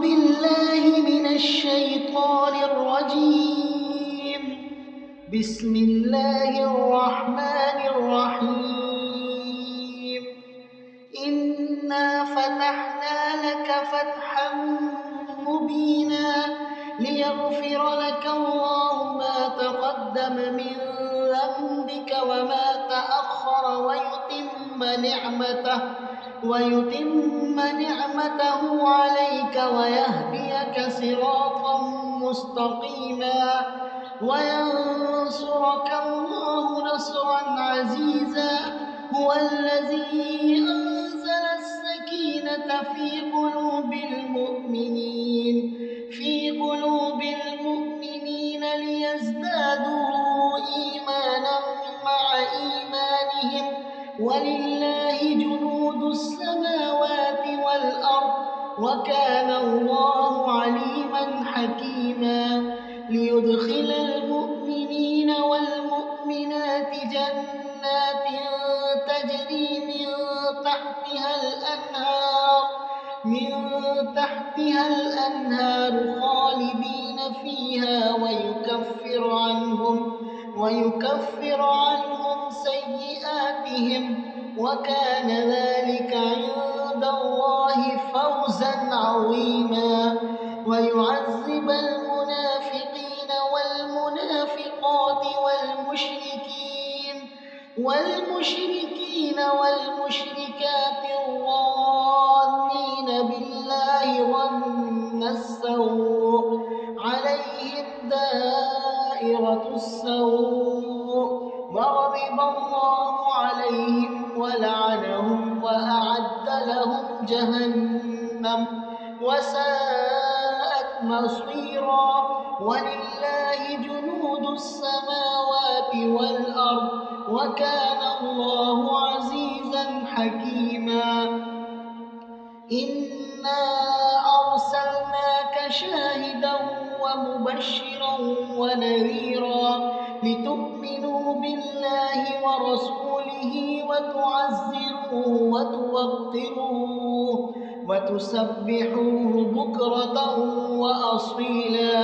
بالله من الشيطان الرجيم. بسم الله الرحمن الرحيم. إنا فتحنا لك فتحا مبينا ليغفر لك الله ما تقدم من ذنبك وما تأخر ويتم نعمته عليك ويهديك صراطا مستقيما وينصرك الله نصرا عزيزا. هو الذي أنزل السكينة في قلوب المؤمنين ليزدادوا إيمانا مع إيمانهم ولله جنود السماوات والأرض وكان الله عليما حكيما. ليدخل المؤمنين والمؤمنات جنات تجري من تحتها الأنهار خالدين فيها ويكفر عنهم سيئاتهم وكان ذلك عند الله فوزا عظيما. ويعذب المنافقين والمنافقات والمشركات الظانين بالله ظن السوء عليهم دائرة السوء وغضب الله عليهم ولعنهم وأعد لهم جهنم وساءت مصيرا. ولله جنود السماوات والأرض وكان الله عزيزا حكيما. إنا أرسلناك شاهدا ومبشرا ونذيرا لتؤمنوا بالله ورسوله وتعزروه وتوقروه وتسبحوه بكرة وأصيلا.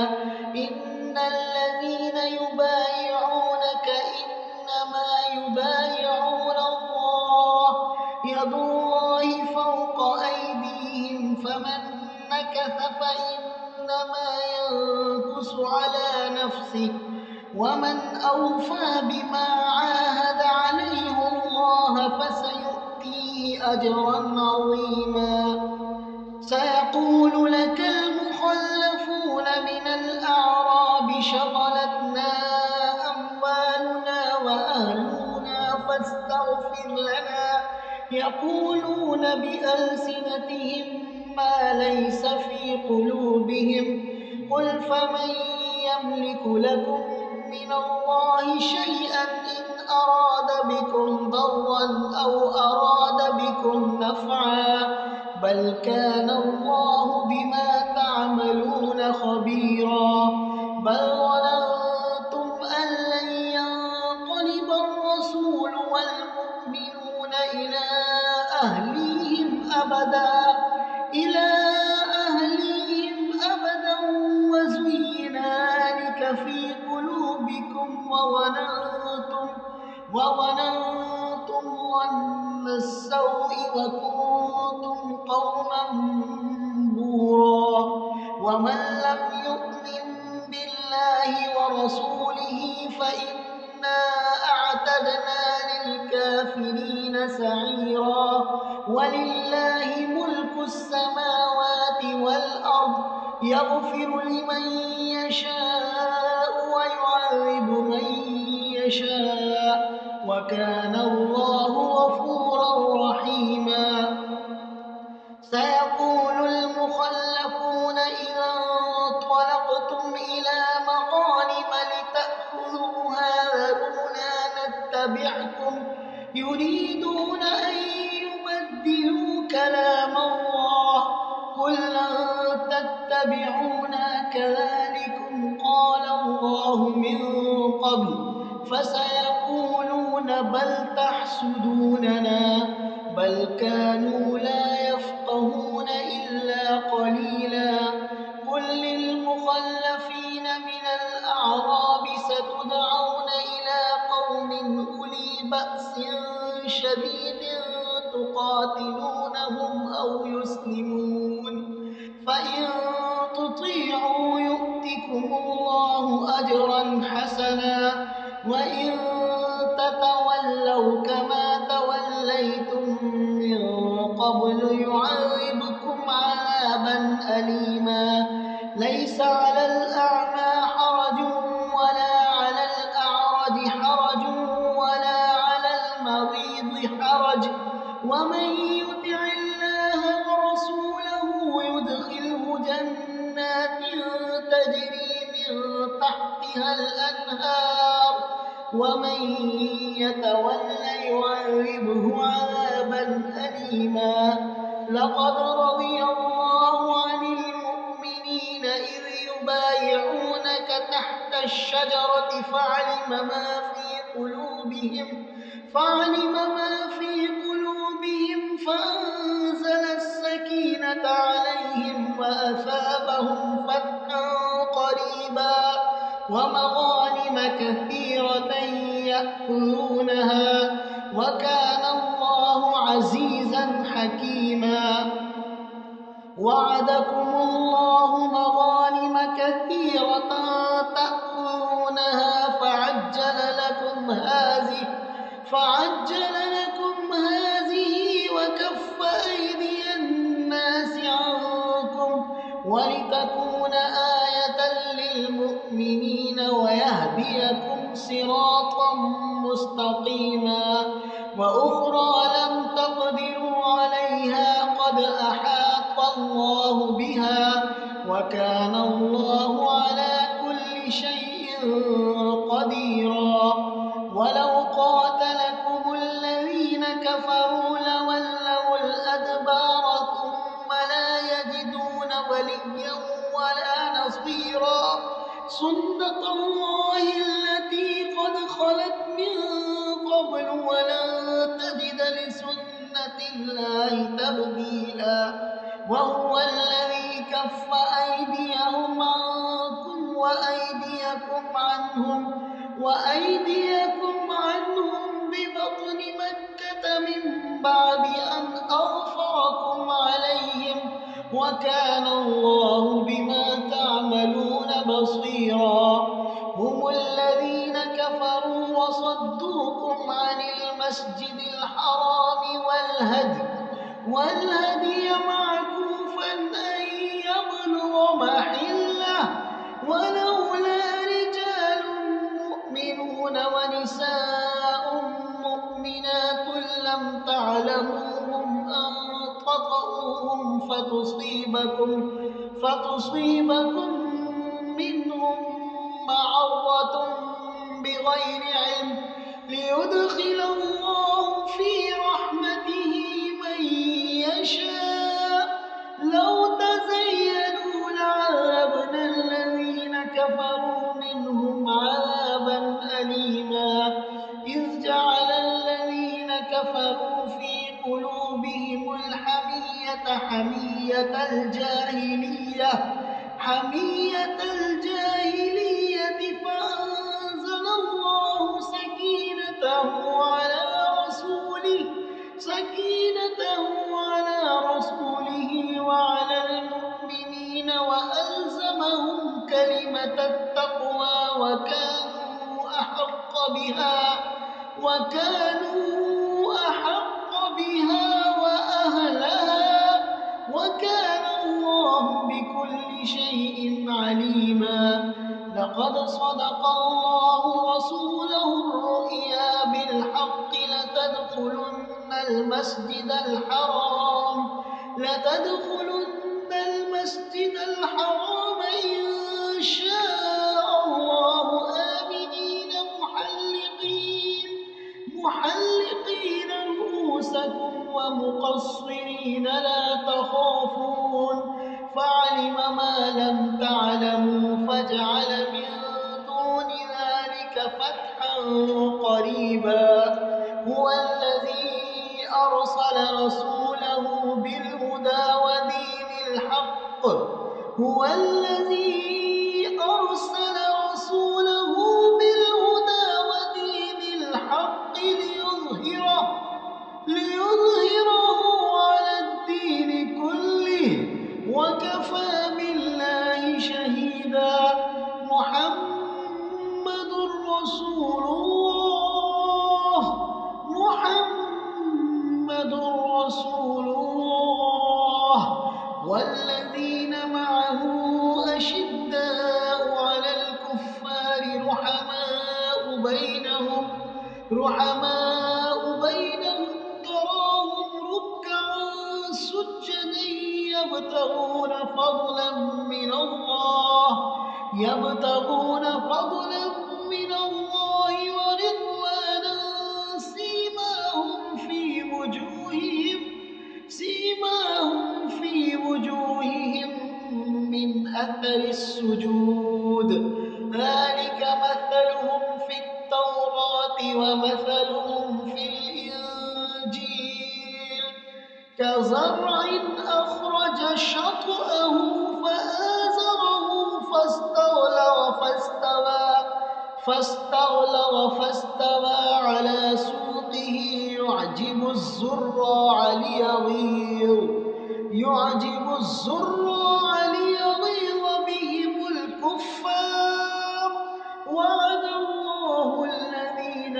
إن الذين يبايعونك إنما يبايعون الله يد الله فوق أيديهم فمن نكث فإنما ينكث على نفسه ومن أوفى بما عاهد عليه الله فسيؤتيه أجرا عظيما. سيقول لك المخلفون من الأعراب شغلتنا أموالنا وأهلنا فاستغفر لنا يقولون بألسنتهم ما ليس في قلوبهم قل فمن يملك لكم من الله شيئا إن أراد بكم ضرا أو أراد بكم نفعا بل كان الله بما تعملون خبيرا. بل ظننتم أن لن ينقلب الرسول والمؤمنون إلى أهليهم أبدا وزين ذلك في قلوبكم وظننتم ظن السوء وكنتم قوما بورا. ومن لم يؤمن بالله ورسوله فإنا أعتدنا للكافرين سعيرا. ولله ملك السماوات والأرض يغفر لمن يشاء ويعذب من يشاء وكان الله غفورا رحيما. سيقول المخلفون إذا انطلقتم إلى مغانم لتأخذوها ذرونا نتبعكم يريدون أن يبدلوا كلام الله قل لن تتبعونا كذلكم قال الله من قبل فسيقولون بل تحسدوننا بل كانوا لا يفقهون إلا قليلا. مسلمون فإن تطيعوا يؤتكم الله أجرا حسنا وإن تتولوا كما توليتم من قبل يعذبكم عذابا أليما ليس على الأعمى حرج ولا على الأعرج حرج ولا على المريض حرج ومن يطع الله ورسوله يدخله جنات تجري من تحتها الأنهار ومن يتول يعذبه عذابا أليما لقد رضي الله عن المؤمنين إذ يبايعونك تحت الشجرة فعلم ما في قلوبهم فأنزل السكينة عليهم وأثابهم فتحا قريبا ومغانم كثيرة يأخذونها وكان الله عزيزا حكيما وعدكم الله مغانم كثيرة تأخذونها فعجل لكم هذه وكف أيدي الناس عنكم ولتكون آية للمؤمنين ويهديكم صراطا مستقيما وأخرى لم تقدروا عليها قد أحاط الله بها وكان الله على كل شيء قديرا ولو قاتلكم الذين كفروا لولوا الأدبار ثم لا يجدون وليا ولا نصيرا سنة الله التي قد خلت من قبل ولن تجد لسنة الله تبديلا وهو الذي كف أيديهم عنكم وأيديكم عنهم ببطن مكة من بعد أن أظفركم عليهم وكان الله بما تعملون بصيرا هم الذين كفروا وصدوكم عن المسجد الحرام والهدي معكوفا أن يبلغ محله ولولا رجال مؤمنون ونساء مؤمنات لم تعلموهم أن تطؤوهم فتصيبكم منهم معرة بغير علم ليدخل الله في رحمته من يشاء لو تزينوا لعذبنا الذين كفروا منهم عذابا أليما إذ جعل الذين كفروا في قلوبهم الحمية حمية الجاهلية فأنزل الله سكينته على رسوله وعلى المؤمنين وألزمهم كلمة التقوى وكانوا أحق بها وأهلها وكان الله بكل شيء عليما لقد صدق الله رسوله الرؤيا بالحق لتدخلن المسجد الحرام إن شاء الله آمنين محلقين رؤوسكم ومقصرين لا تخافون فعلم ما لم تعلموا فجعل من دون ذلك فتحا قريبا هو الذي أرسل رسوله بالهدى ودين الحق ليظهره على الدين كله وكفى بالله شهيدا. محمد رسول الله، محمد رسول الله. والذين معه أشداء على الكفار رحماء بينهم تراهم ركعا سجدا يبتغون فضلا من الله ورضوانا. سيماهم في وجوههم من أثر السجود، ذلك مثلهم في التوراة ومثلهم في الإنجيل كزرع أخرج شطأه فآزره فاستغلظ على سوقه يعجب الزراع ليغيظ بهم الكفار. وعد الله الذين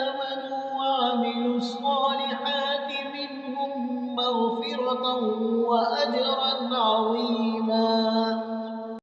آمنوا وعملوا الصالحات منهم مغفرة وأجرا عظيما.